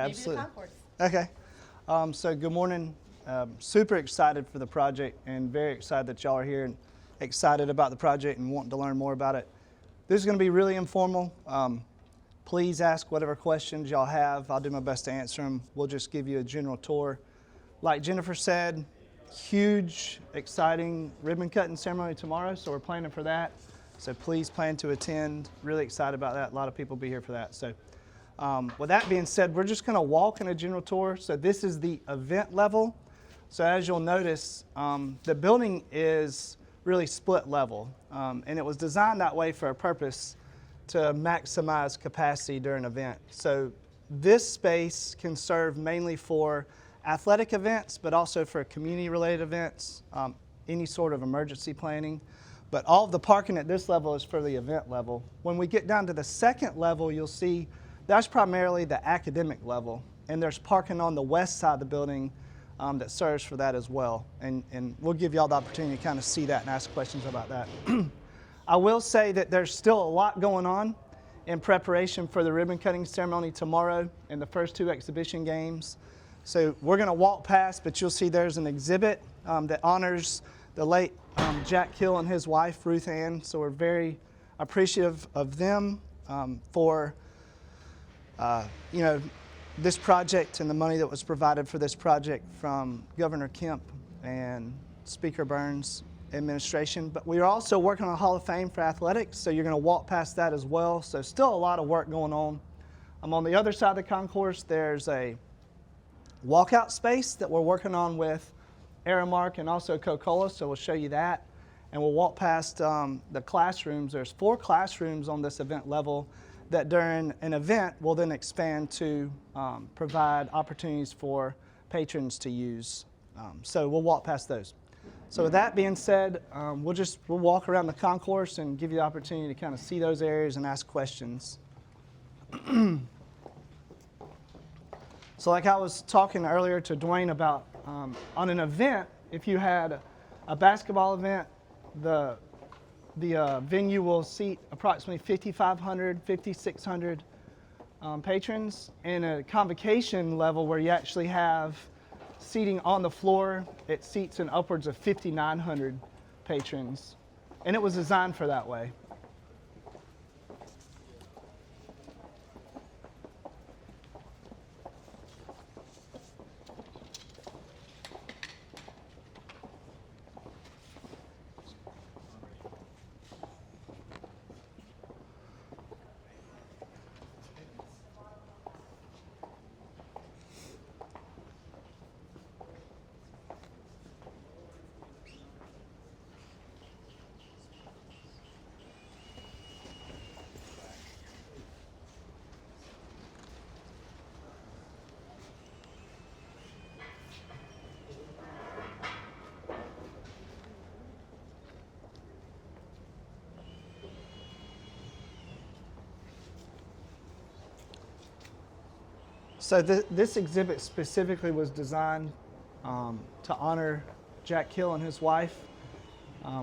Absolutely. Maybe the concourse. Okay. So good morning. Super excited for the project and very excited that y'all are here and excited about the project and wanting to learn more about it. This is going to be really informal. Please ask whatever questions y'all have. I'll do my best to answer them. We'll just give you a general tour. Like Jennifer said, huge, exciting ribbon cutting ceremony tomorrow, so we're planning for that. So please plan to attend. Really excited about that. A lot of people will be here for that. So with that being said, we're just going to walk in a general tour. So this is the event level. So as you'll notice, the building is really split level, and it was designed that way for a purpose to maximize capacity during an event. So this space can serve mainly for athletic events, but also for community-related events, any sort of emergency planning. But all of the parking at this level is for the event level. When we get down to the second level, you'll see that's primarily the academic level, and there's parking on the west side of the building that serves for that as well. And we'll give y'all the opportunity to kind of see that and ask questions about that. I will say that there's still a lot going on in preparation for the ribbon cutting ceremony tomorrow and the first two exhibition games. So we're going to walk past, but you'll see there's an exhibit that honors the late Jack Hill and his wife, Ruth Ann. So we're very appreciative of them for this project and the money that was provided for this project from Governor Kemp and Speaker Burns' administration. But we are also working on a Hall of Fame for athletics, so you're going to walk past that as well. So still a lot of work going on. On the other side of the concourse, there's a walkout space that we're working on with Aramark and also Coca-Cola, so we'll show you that. And we'll walk past the classrooms. There's 4 classrooms on this event level that during an event will then expand to provide opportunities for patrons to use. So we'll walk past those. So with that being said, we'll walk around the concourse and give you the opportunity to kind of see those areas and ask questions. So like I was talking earlier to Dwayne about, on an event, if you had a basketball event, the venue will seat approximately 5,500, 5,600 patrons. In a convocation level where you actually have seating on the floor, it seats in upwards of 5,900 patrons. And it was designed for that way. So this exhibit specifically was designed to honor Jack Hill and his wife.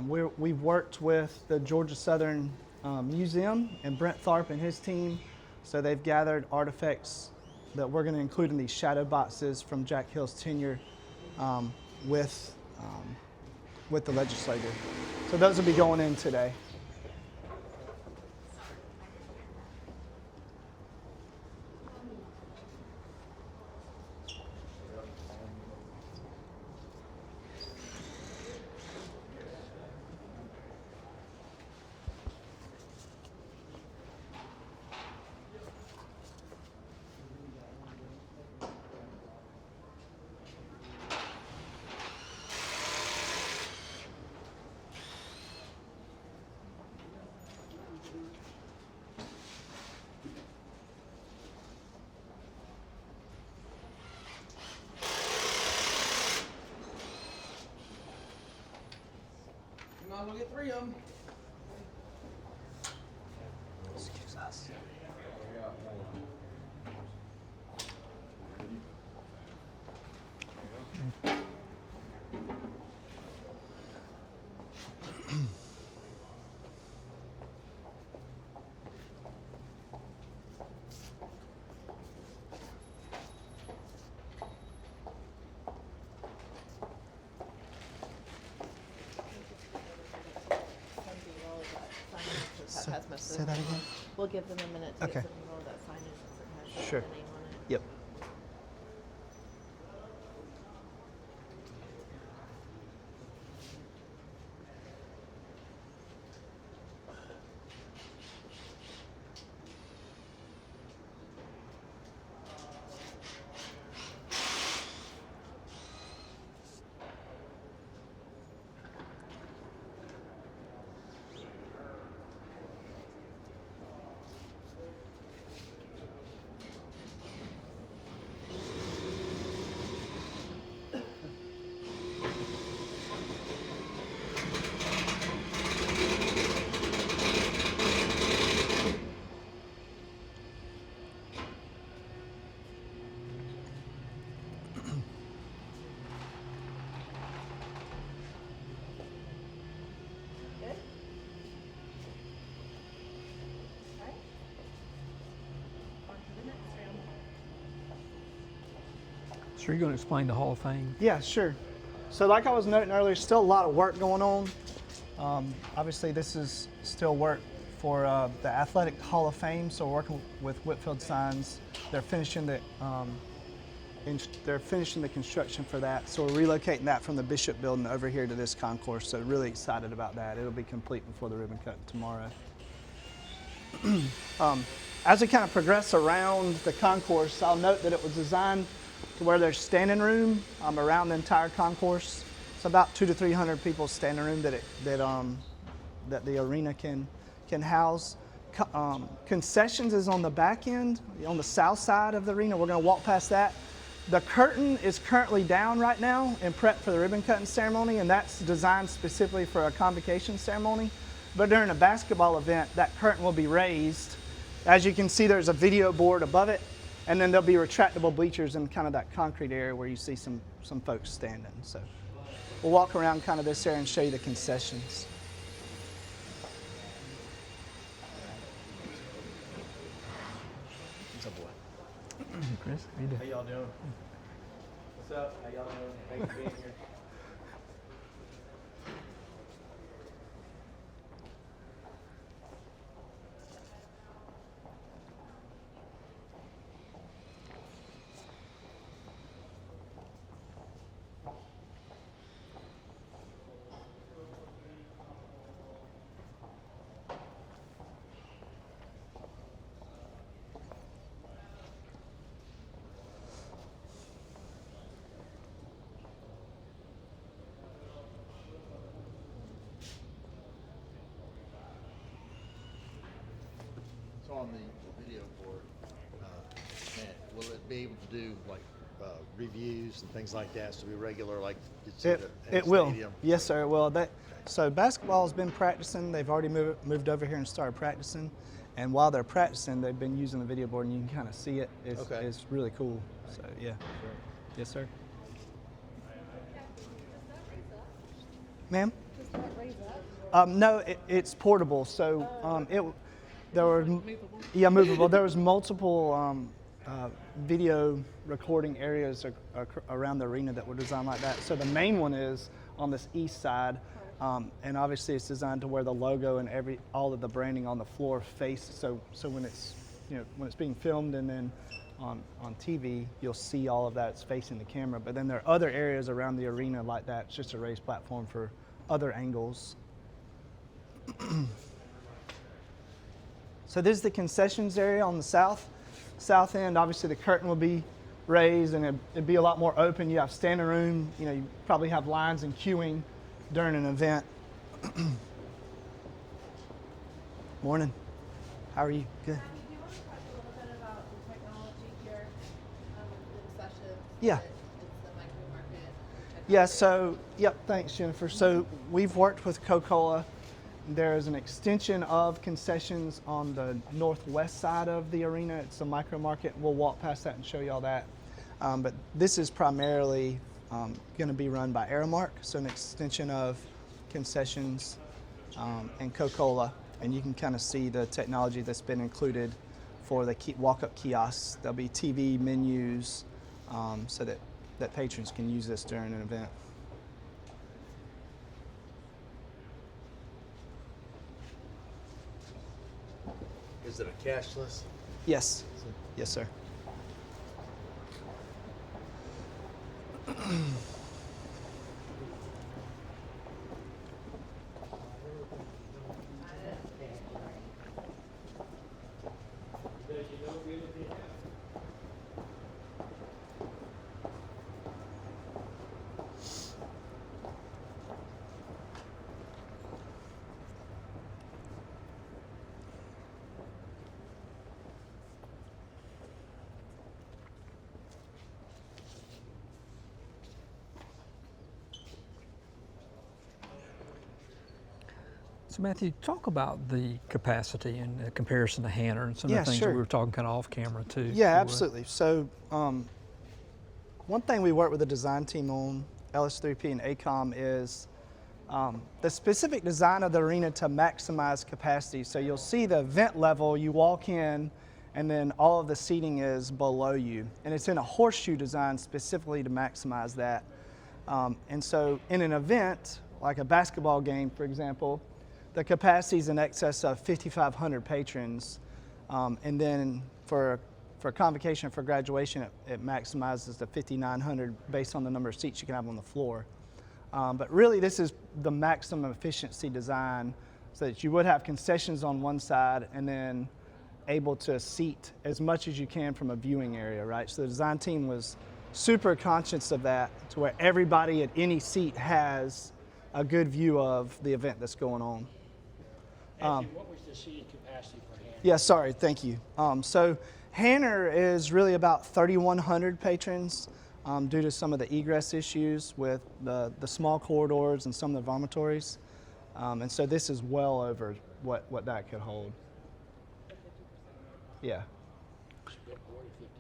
We've worked with the Georgia Southern Museum and Brent Tharp and his team. So they've gathered artifacts that we're going to include in these shadow boxes from Jack Hill's tenure with the legislature. So those will be going in today. We'll get 3 of them. Excuse us. Say that again? We'll give them a minute to Okay. get some of that signage since it has Sure. the name on it. Yep. Good? All right. On to the next round. So you're going to explain the Hall of Fame? Yeah, sure. So like I was noting earlier, still a lot of work going on. Obviously, this is still work for the Athletic Hall of Fame. So we're working with Whitfield Signs. They're finishing the construction for that. So we're relocating that from the Bishop Building over here to this concourse. So really excited about that. It'll be complete before the ribbon cut tomorrow. As we kind of progress around the concourse, I'll note that it was designed to where there's standing room around the entire concourse. It's about 200 to 300 people's standing room that the arena can house. Concessions is on the back end, on the south side of the arena. We're going to walk past that. The curtain is currently down right now and prep for the ribbon cutting ceremony, and that's designed specifically for a convocation ceremony. But during a basketball event, that curtain will be raised. As you can see, there's a video board above it, and then there'll be retractable bleachers in kind of that concrete area where you see some folks standing. So we'll walk around kind of this area and show you the concessions. Chris, how you doing? How y'all doing? What's up? How y'all doing? Thanks for being here. So on the video board, Matt, will it be able to do like reviews and things like that? So be regular like it's at a It will. stadium? Yes, sir, it will. So basketball's been practicing. They've already moved over here and started practicing. And while they're practicing, they've been using the video board, and you can kind of see it. It's really cool. So, yeah. Sure. Yes, sir. Ma'am? No, it's portable. So movable. There was multiple video recording areas around the arena that were designed like that. So the main one is on this east side, and obviously it's designed to where the logo and all of the branding on the floor face. So when it's when it's being filmed and then on TV, you'll see all of that. It's facing the camera. But then there are other areas around the arena like that. It's just a raised platform for other angles. So this is the concessions area on the south end. Obviously the curtain will be raised and it'd be a lot more open. You have standing room. You probably have lines and queuing during an event. Morning. How are you? Good. Do you want to talk a little bit about the technology here, the concessions? Yeah. It's the micro market. Yeah, so, thanks, Jennifer. So we've worked with Coca-Cola. There is an extension of concessions on the northwest side of the arena. It's a micro market. We'll walk past that and show you all that. But this is primarily going to be run by Aramark, so an extension of concessions and Coca-Cola. And you can kind of see the technology that's been included for the walk-up kiosks. There'll be TV menus so that patrons can use this during an event. Is it a cashless? Yes. Yes, sir. So Matthew, talk about the capacity in comparison to Hanner and some of Yeah, the things sure. that we were talking kind of off camera too. Yeah, So, absolutely. So one thing we work with the design team on, LS3P and ACOM, is the specific design of the arena to maximize capacity. So you'll see the vent level, you walk in, and then all of the seating is below you. And it's in a horseshoe design specifically to maximize that. And so in an event, like a basketball game, for example, the capacity is in excess of 5,500 patrons. And then for convocation, for graduation, it maximizes to 5,900 based on the number of seats you can have on the floor. But really, this is the maximum efficiency design so that you would have concessions on one side and then able to seat as much as you can from a viewing area, right? So the design team was super conscious of that, to where everybody at any seat has a good view of the event that's going on. Matthew, what was the seating capacity for Hanner? Yeah, sorry, thank you. So Hanner is really about 3,100 patrons due to some of the egress issues with the small corridors and some of the vomitories. And so this is well over what that could hold. Yeah.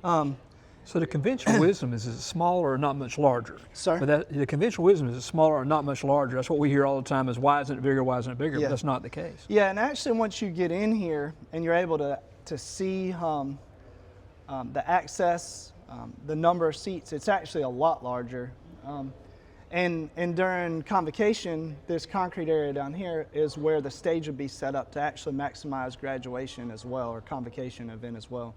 So the conventional wisdom is it's smaller or not much larger. Sir? But the conventional wisdom is it's smaller or not much larger. That's what we hear all the time is why isn't it bigger, why isn't it bigger? Yeah. But that's not the case. Yeah, and actually once you get in here and you're able to see the access, the number of seats, it's actually a lot larger. And during convocation, this concrete area down here is where the stage would be set up to actually maximize graduation as well, or convocation event as well.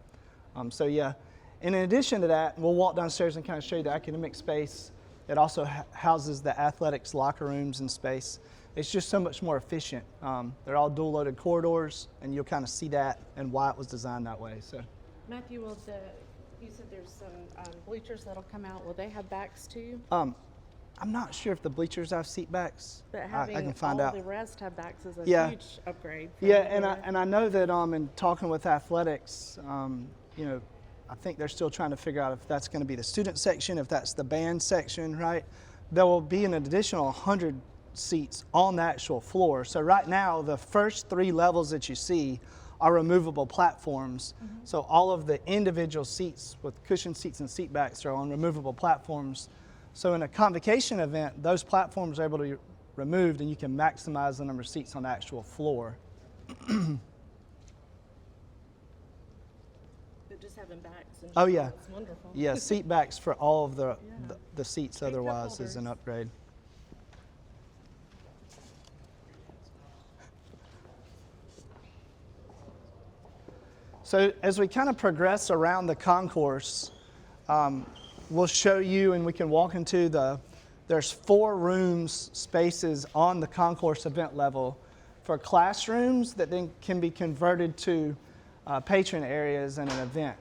So yeah, and in addition to that, we'll walk downstairs and kind of show you the academic space. It also houses the athletics locker rooms and space. It's just so much more efficient. They're all dual loaded corridors, and you'll kind of see that and why it was designed that way. So, Matthew, you said there's some bleachers that'll come out. Will they have backs too? I'm not sure if the bleachers have seat backs. But I having can find all out. the rest have backs is a Yeah. huge upgrade. Yeah, and I know that in talking with athletics, I think they're still trying to figure out if that's going to be the student section, if that's the band section, right? There will be an additional 100 seats on the actual floor. So right now, the first 3 levels that you see are removable platforms. Mm-hmm. So all of the individual seats with cushion seats and seat backs are on removable platforms. So in a convocation event, those platforms are able to be removed and you can maximize the number of seats on the actual floor. But just having backs. And Oh, yeah. It's wonderful. Yeah, seat backs for all of the seats Great cup otherwise is an holders. upgrade. So as we kind of progress around the concourse, we'll show you and we can walk into there's 4 rooms, spaces on the concourse event level for classrooms that then can be converted to patron areas in an event.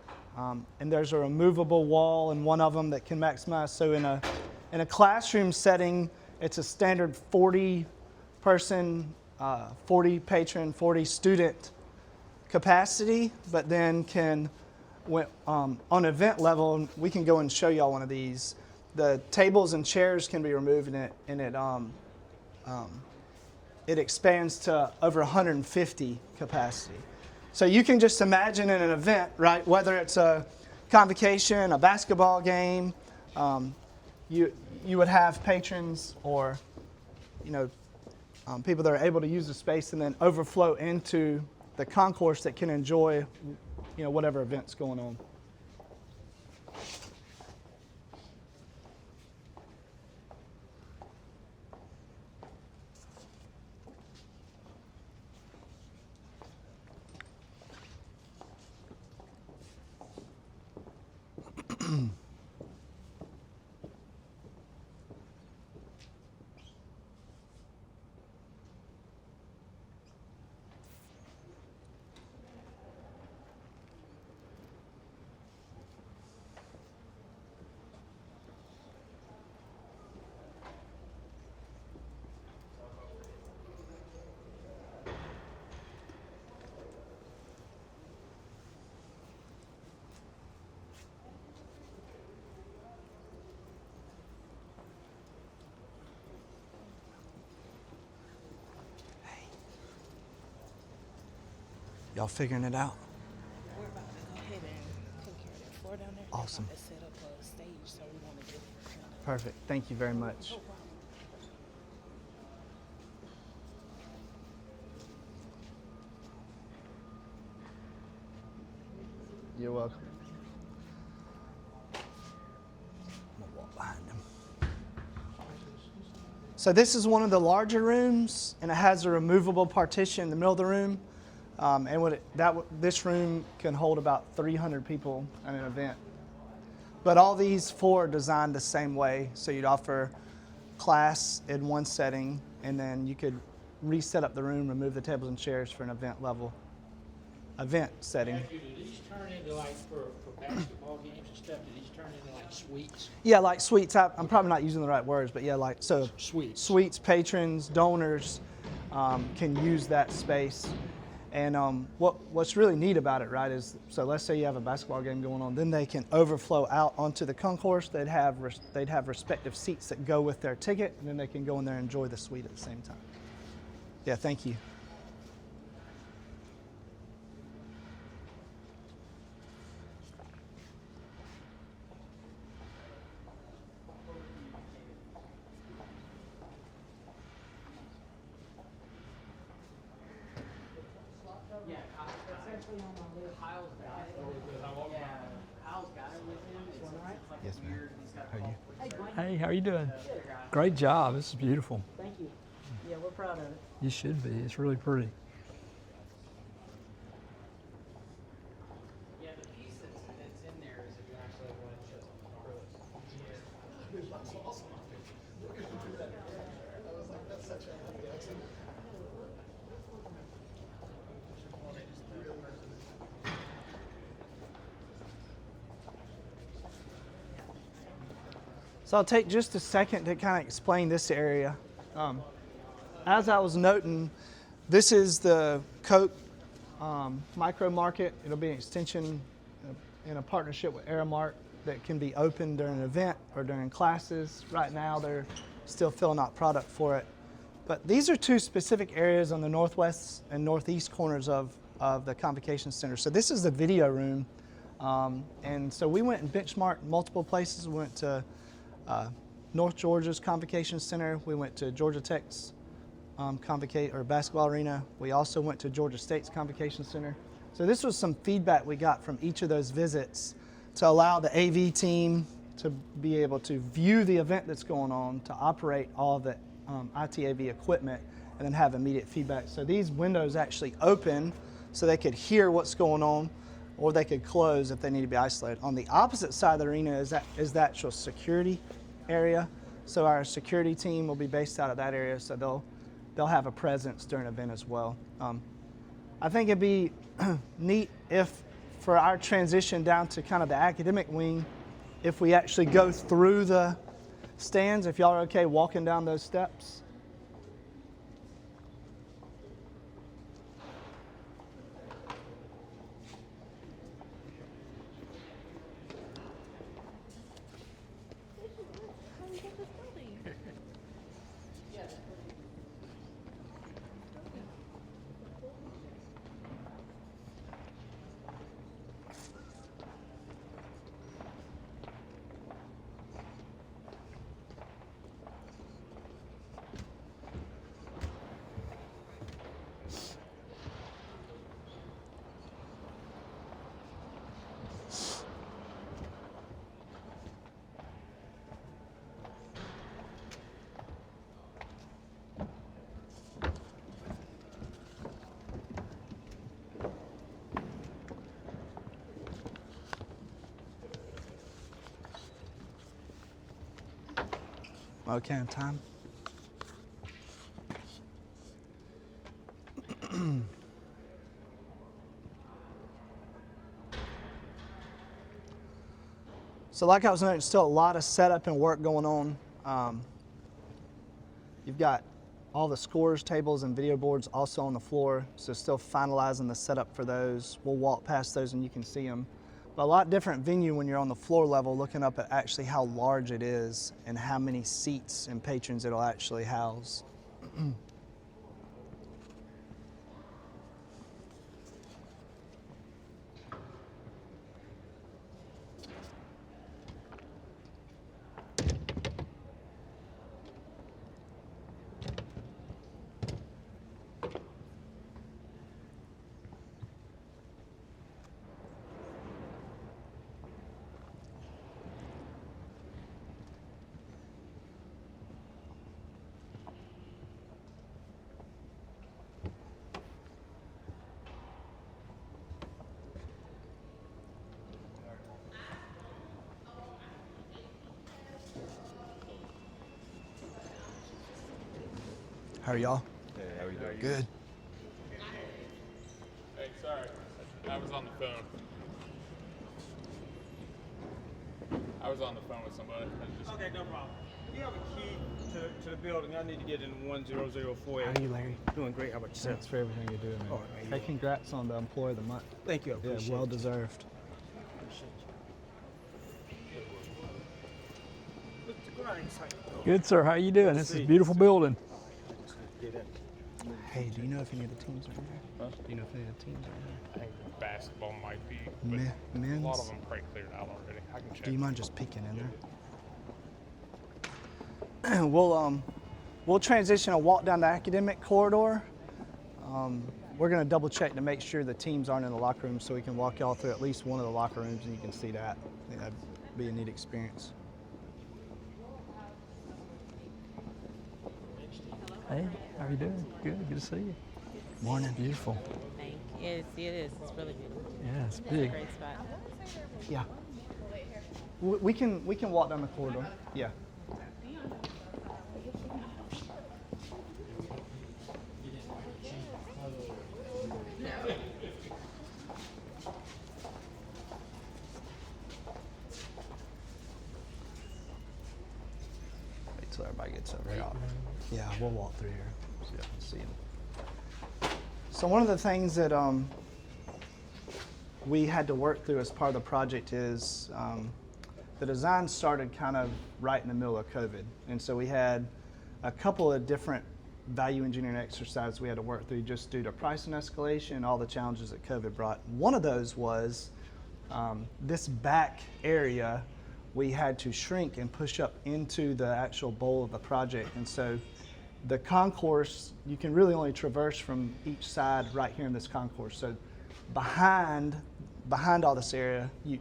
And there's a removable wall in one of them that can maximize. So in a classroom setting, it's a standard 40 person, 40 patron, 40 student capacity, but then on event level, we can go and show y'all one of these. The tables and chairs can be removed and it expands to over 150 capacity. So you can just imagine in an event, right, whether it's a convocation, a basketball game, you would have patrons or people that are able to use the space and then overflow into the concourse that can enjoy whatever event's going on. Y'all figuring it out? We're about to go ahead and take care of that floor down there. Awesome. They're about to set up a stage, so we want to get kind of. Perfect. Thank you very much. You're welcome. I'm gonna walk behind them. So this is one of the larger rooms, and it has a removable partition in the middle of the room. This room can hold about 300 people at an event. But all these four are designed the same way. So you'd offer class in one setting, and then you could reset up the room, remove the tables and chairs for an event setting. Matthew, do these turn into like for basketball games and stuff, do these turn into like suites? Yeah, like suites. I'm probably not using the right words, but yeah, like so. Suites. Suites, patrons, donors can use that space. And what's really neat about it, right, is so let's say you have a basketball game going on, then they can overflow out onto the concourse. They'd have respective seats that go with their ticket, and then they can go in there and enjoy the suite at the same time. Yeah, thank you. Yeah, that's actually on my list. Kyle's got it. Yeah, Kyle's got it with him. It's like Yes, ma'am. weird. He's got How are you? Hey, how are you doing? Great job. This is beautiful. Thank you. Yeah, we're proud of it. You should be. It's really pretty. Yeah, the piece that's in there is if you actually want to show something. So I'll take just a second to kind of explain this area. As I was noting, this is the Coke micro market. It'll be an extension in a partnership with Aramark that can be open during an event or during classes. Right now, they're still filling out product for it. But these are two specific areas on the northwest and northeast corners of the Convocation Center. So this is the video room. And so we went and benchmarked multiple places. We went to North Georgia's Convocation Center. We went to Georgia Tech's basketball arena. We also went to Georgia State's Convocation Center. So this was some feedback we got from each of those visits to allow the AV team to be able to view the event that's going on, to operate all of the ITAV equipment, and then have immediate feedback. So these windows actually open so they could hear what's going on, or they could close if they need to be isolated. On the opposite side of the arena is the actual security area. So our security team will be based out of that area, so they'll have a presence during an event as well. I think it'd be neat if, for our transition down to kind of the academic wing, if we actually go through the stands, if y'all are okay walking down those steps. Okay, on time. So like I was saying, still a lot of setup and work going on. You've got all the scores tables and video boards also on the floor, so still finalizing the setup for those. We'll walk past those and you can see them. But a lot different venue when you're on the floor level, looking up at actually how large it is and how many seats and patrons it'll actually house. How are y'all? Hey, how are you doing? Good. Hey, sorry. I was on the phone. I was on the phone with somebody. Okay, no problem. You have a key to the building. I need to get in 1004. How are you, Larry? Doing great. How about yourself? Thanks for everything you're doing, man. Oh, man, Hey, yeah. congrats on the Employee of the Month. Thank you. I Yeah, appreciate well it. deserved. Mr. Grimes, how you doing? Good, sir. How you doing? This is see a you. beautiful building. Get in. Hey, do you know if any of the teams are in there? Huh? Do you know if any of the teams are in there? I think basketball might be, but Men's? a lot of them probably cleared out already. I can check. Do you mind just peeking in there? We'll transition and walk down the academic corridor. We're going to double check to make sure the teams aren't in the locker room, so we can walk y'all through at least one of the locker rooms and you can see that. I think that'd be a neat experience. Hey, how you doing? Good. Good to see you. Morning. Beautiful. Thank you. It is. It's really good. Yeah, it's big. Great spot. Yeah. We can walk down the corridor. Yeah. Wait till everybody gets over here. Yeah, we'll walk through here so you can see them. So one of the things that we had to work through as part of the project is the design started kind of right in the middle of COVID. And so we had a couple of different value engineering exercises we had to work through just due to pricing escalation and all the challenges that COVID brought. One of those was this back area we had to shrink and push up into the actual bowl of the project. And so the concourse, you can really only traverse from each side right here in this concourse. So behind all this area it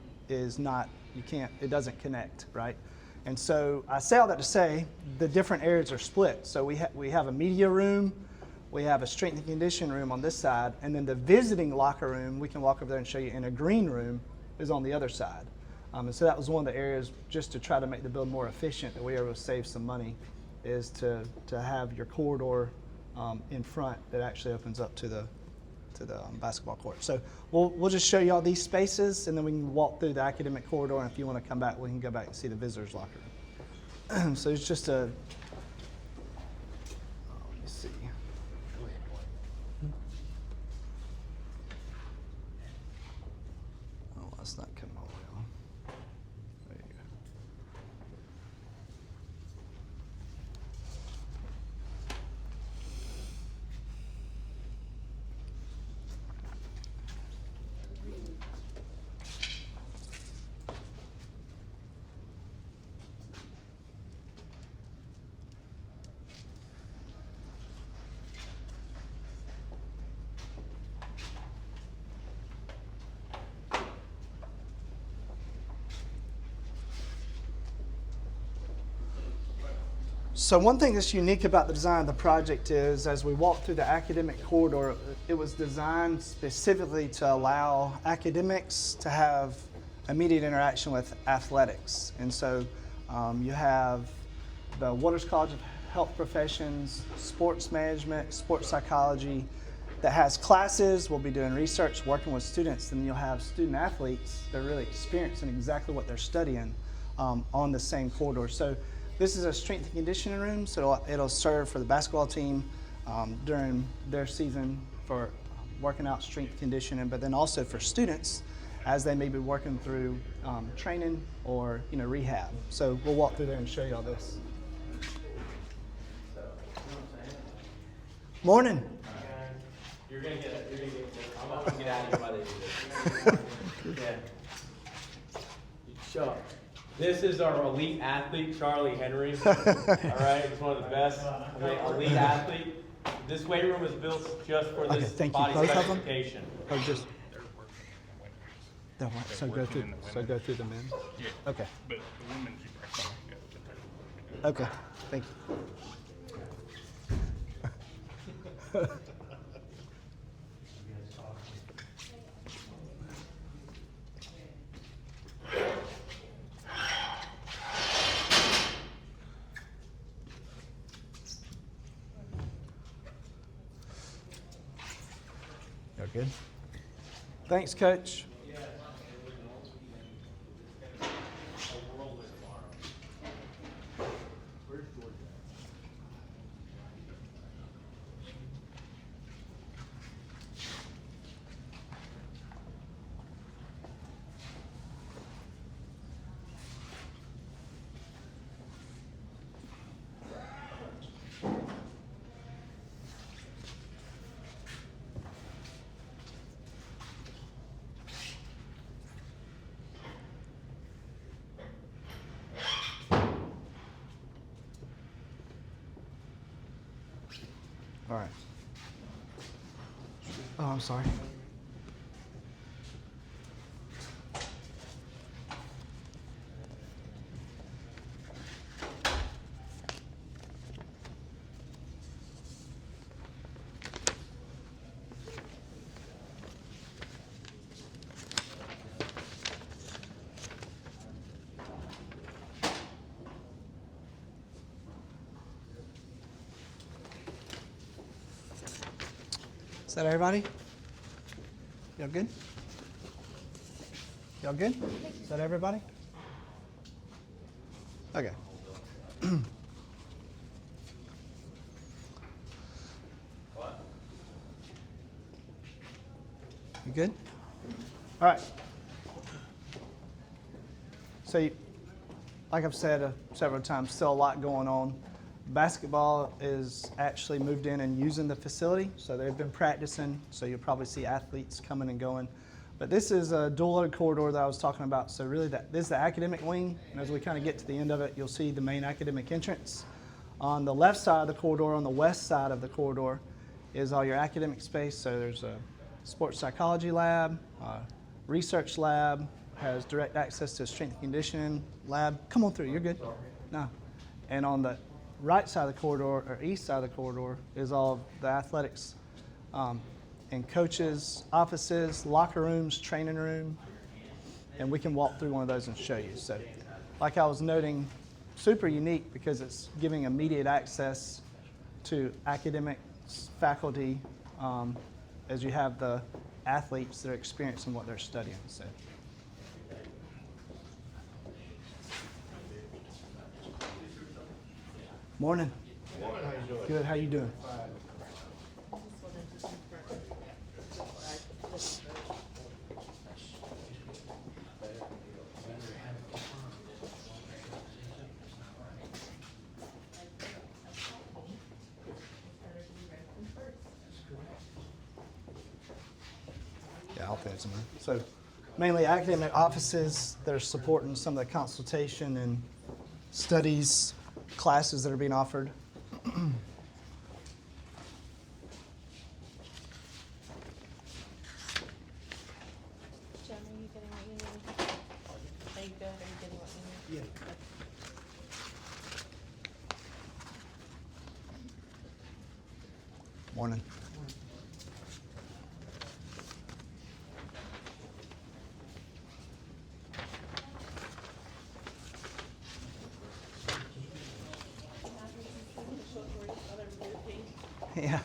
doesn't connect, right? And so I say all that to say the different areas are split. So we have a media room, we have a strength and conditioning room on this side, and then the visiting locker room, we can walk over there and show you, in a green room is on the other side. And so that was one of the areas, just to try to make the build more efficient, that we were able to save some money, is to have your corridor in front that actually opens up to the basketball court. So we'll just show you all these spaces, and then we can walk through the academic corridor, and if you want to come back, we can go back and see the visitors locker room. So it's just let me see. Oh, that's not coming all the way on. There you go. So one thing that's unique about the design of the project is, as we walk through the academic corridor, it was designed specifically to allow academics to have immediate interaction with athletics. And so you have the Waters College of Health Professions, sports management, sports psychology, that has classes. We'll be doing research, working with students, and you'll have student athletes that are really experiencing exactly what they're studying on the same corridor. So this is a strength and conditioning room, so it'll serve for the basketball team during their season for working out strength conditioning, but then also for students as they may be working through training or rehab. So we'll walk through there and show you all this. Morning. You're gonna get I'm not gonna get out of here by the end of this. Yeah. Show up. This is our elite athlete, Charlie Henry. All right, he's one of the best elite athlete. This weight room was built just for this thank you. body Both of them? specification. Or just so go through the men. Yeah. Okay. But the women's you break off. Yeah. Okay. Thank you. Y'all good? Thanks, Coach. All right. Oh, I'm sorry. Is that everybody? Y'all good? Y'all good? Is that everybody? Okay. You good? All right. So, like I've said several times, still a lot going on. Basketball is actually moved in and using the facility, so they've been practicing, so you'll probably see athletes coming and going. But this is a dual-load corridor that I was talking about, so really this is the academic wing, and as we kind of get to the end of it, you'll see the main academic entrance. On the left side of the corridor, on the west side of the corridor, is all your academic space, so there's a sports psychology lab, research lab, has direct access to a strength and conditioning lab. Come on through, you're good. No. And on the right side of the corridor, or east side of the corridor, is all of the athletics and coaches' offices, locker rooms, training room, and we can walk through one of those and show you. So, like I was noting, super unique because it's giving immediate access to academics, faculty, as you have the athletes that are experiencing what they're studying. So. Morning. Morning, how you doing? Good, how you doing? Yeah, I'll pay some. So mainly academic offices that are supporting some of the consultation and studies, classes that are being offered. Jen, are you getting what you need? Are you good? Are you getting what you need? Yeah. Morning. Yeah,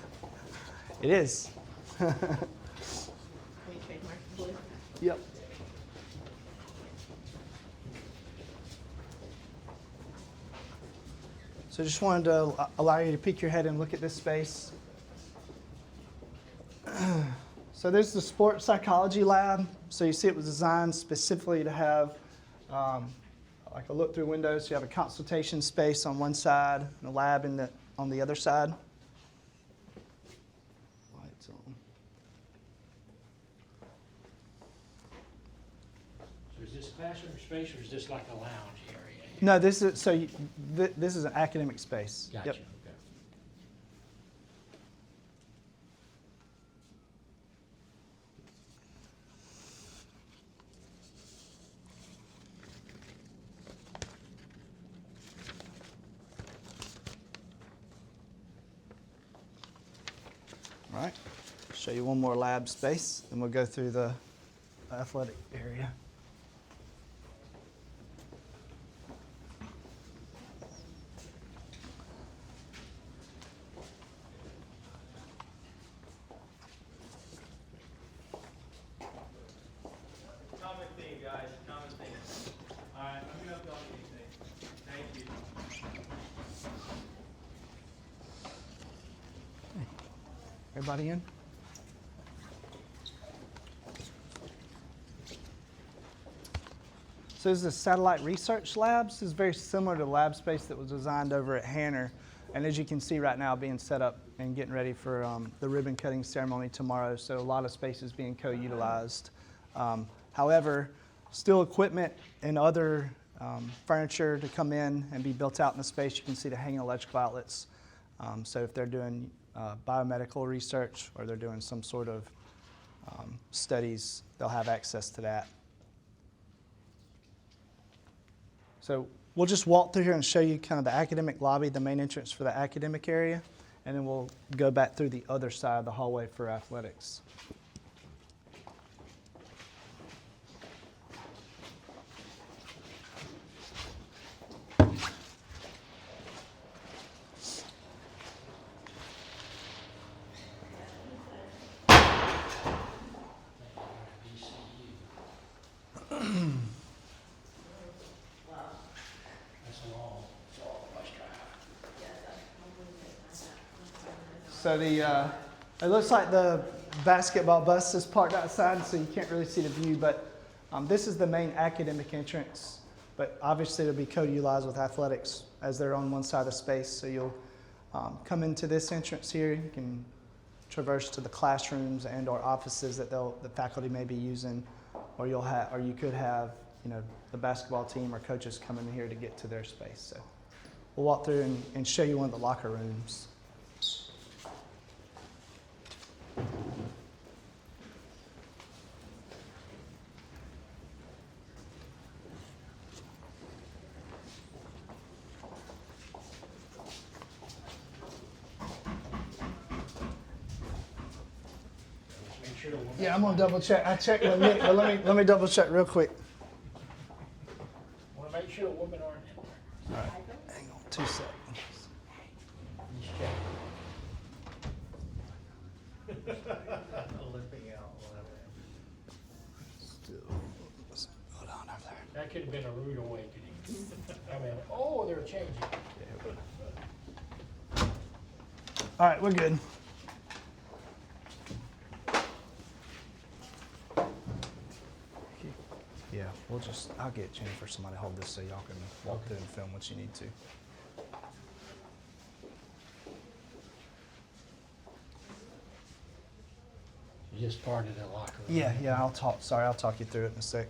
it is. We trademark the blue. Yep. So just wanted to allow you to peek your head and look at this space. So there's the sports psychology lab. So you see it was designed specifically to have like a look through windows. You have a consultation space on one side and a lab on the other side. Lights on. So is this classroom space or is this like a lounge area? No, this is this is an academic space. Gotcha. Yep. Okay. All right. Show you one more lab space, then we'll go through the athletic area. Common thing, guys, common thing. All right, let me know if y'all need anything. Thank you. Everybody in? So this is the satellite research labs. This is very similar to the lab space that was designed over at Hanner. And as you can see right now, being set up and getting ready for the ribbon cutting ceremony tomorrow. So a lot of spaces being co-utilized. However, still equipment and other furniture to come in and be built out in the space. You can see the hanging electrical outlets. So if they're doing biomedical research or they're doing some sort of studies, they'll have access to that. So we'll just walk through here and show you kind of the academic lobby, the main entrance for the academic area, and then we'll go back through the other side of the hallway for athletics. So it looks like the basketball bus is parked outside, so you can't really see the view, but this is the main academic entrance, but obviously it'll be co-utilized with athletics as they're on one side of the space. So you'll come into this entrance here. You can traverse to the classrooms and or offices that the faculty may be using, or you could have the basketball team or coaches come in here to get to their space. So we'll walk through and show you one of the locker rooms. Yeah, I'm gonna double check. I checked with Nick, but let me double check real quick. Want to make sure women aren't in there. All right, hang on 2 seconds. Just check. Limping out. Still, hold on over there. That could have been a rude awakening. I mean, oh, they're changing. All right, we're good. Yeah, I'll get Jennifer somebody to hold this so y'all can walk through and film what you need to. You just part of the locker room. Yeah, I'll talk you through it in a sec.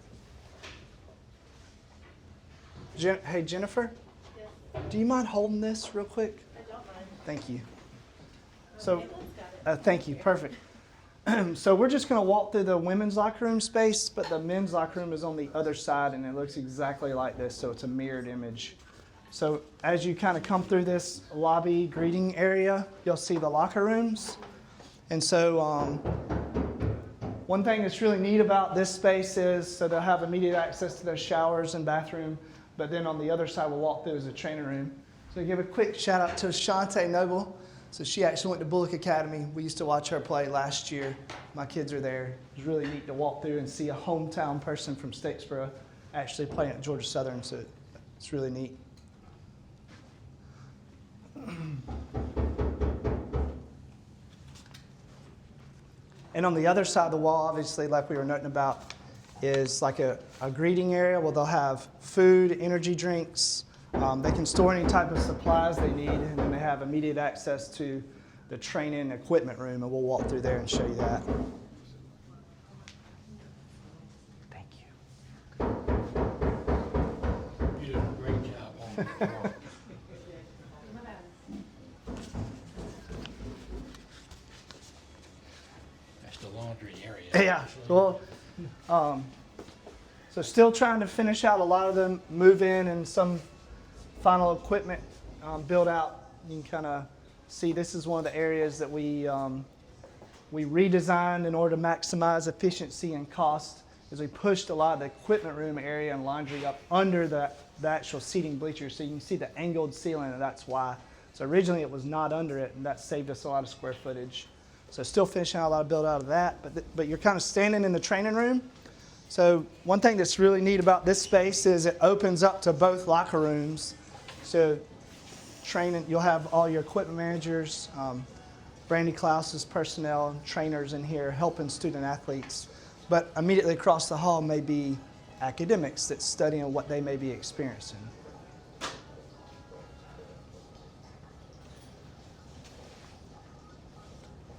Hey, Jennifer? Yes. Do you mind holding this real quick? I don't mind. Thank you. So, Nicholas got it. thank you, perfect. So we're just going to walk through the women's locker room space, but the men's locker room is on the other side, and it looks exactly like this, so it's a mirrored image. So as you kind of come through this lobby greeting area, you'll see the locker rooms. And so one thing that's really neat about this space is, so they'll have immediate access to their showers and bathroom, but then on the other side we'll walk through is a training room. So give a quick shout out to Ashante Noble. So she actually went to Bullock Academy. We used to watch her play last year. My kids are there. It was really neat to walk through and see a hometown person from Statesboro actually playing at Georgia Southern, so it's really neat. And on the other side of the wall, obviously, like we were noting about, is like a greeting area where they'll have food, energy drinks. They can store any type of supplies they need, and then they have immediate access to the training equipment room, and we'll walk through there and show you that. Thank you. You did a great job on it. That's the laundry area. Yeah, well, so still trying to finish out a lot of them, move in and some final equipment build out. You can kind of see this is one of the areas that we redesigned in order to maximize efficiency and cost, is we pushed a lot of the equipment room area and laundry up under the actual seating bleachers. So you can see the angled ceiling, and that's why. So originally it was not under it, and that saved us a lot of square footage. So still finishing out a lot of build out of that, but you're kind of standing in the training room. So one thing that's really neat about this space is it opens up to both locker rooms. So training, you'll have all your equipment managers, Brandy Klaus's personnel, trainers in here helping student athletes. But immediately across the hall may be academics that's studying what they may be experiencing.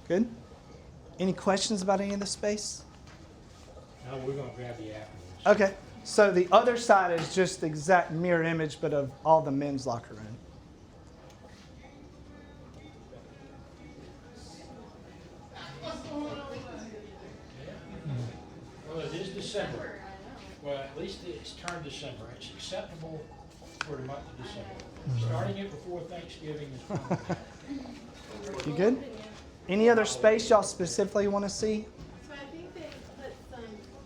Good? Any questions about any of the space? No, we're gonna grab you afterwards. Okay, so the other side is just the exact mirror image, but of all the men's locker room. Well, it is December. Well, at least it's turned December. It's acceptable for the month of December. Starting it before Thanksgiving is fine. You good? Any other space y'all specifically want to see? So I think they put some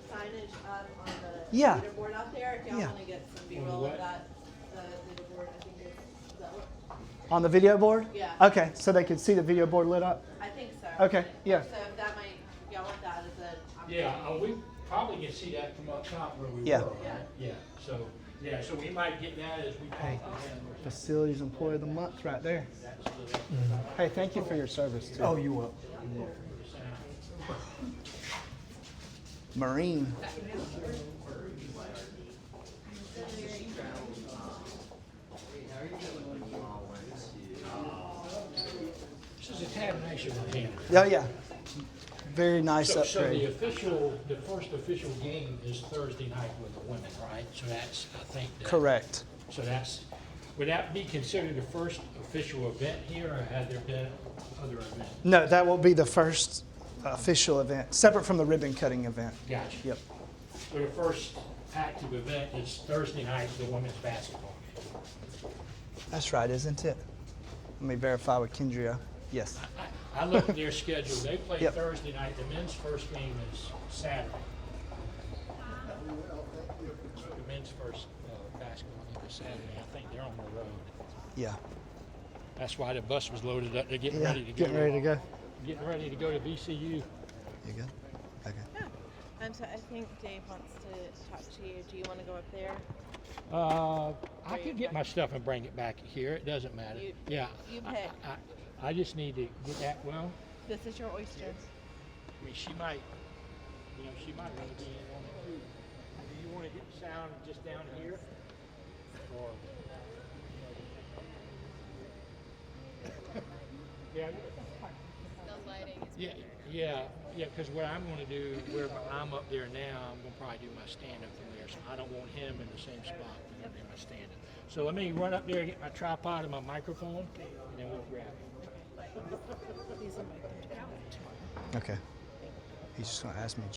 signage up on the Yeah. leaderboard out there. If y'all Yeah. want to get some On the B-roll what? of that, the leaderboard, I think it's, is that what? On the video board? Yeah. Okay, so they could see the video board lit up? I think so. Okay, yeah. So if that might, y'all want that as a. Yeah, we probably can see that from up top where we Yeah. were, right? Yeah, so we might get that as we Hey, pop in. Facilities Employee of the Month right there. Hey, thank you for your service too. Oh, you will. Marine. This is a tad nicer than Hanner. Oh, yeah. Very nice So upgrade. the first official game is Thursday night with the women, right? So that's, I think. Correct. So would that be considered the first official event here, or had there been other events? No, that will be the first official event, separate from the ribbon cutting event. Gotcha. Yep. So the first active event is Thursday night, the women's basketball. That's right, isn't it? Let me verify with Kendria. Yes. I looked at their schedule. They play Yep. Thursday night. The men's first game is Saturday. The men's first basketball game is Saturday. I think they're on the road. Yeah. That's why the bus was loaded up. They're getting Yeah, ready to go. getting ready to go. Getting ready to go to VCU. You good? Okay. So I think Dave wants to talk to you. Do you want to go up there? I could get my stuff and bring it back here. It doesn't matter. Yeah. You pick. I just need to get that. Well, This is your oyster. I mean, she might want to be in on it too. Do you want to get the sound just down here? Or, yeah, because what I'm going to do, where I'm up there now, I'm going to probably do my stand-up from there, so I don't want him in the same spot when I'm in my stand-up. So let me run up there and get my tripod and my microphone, and then we'll grab it. Okay. He's just gonna ask me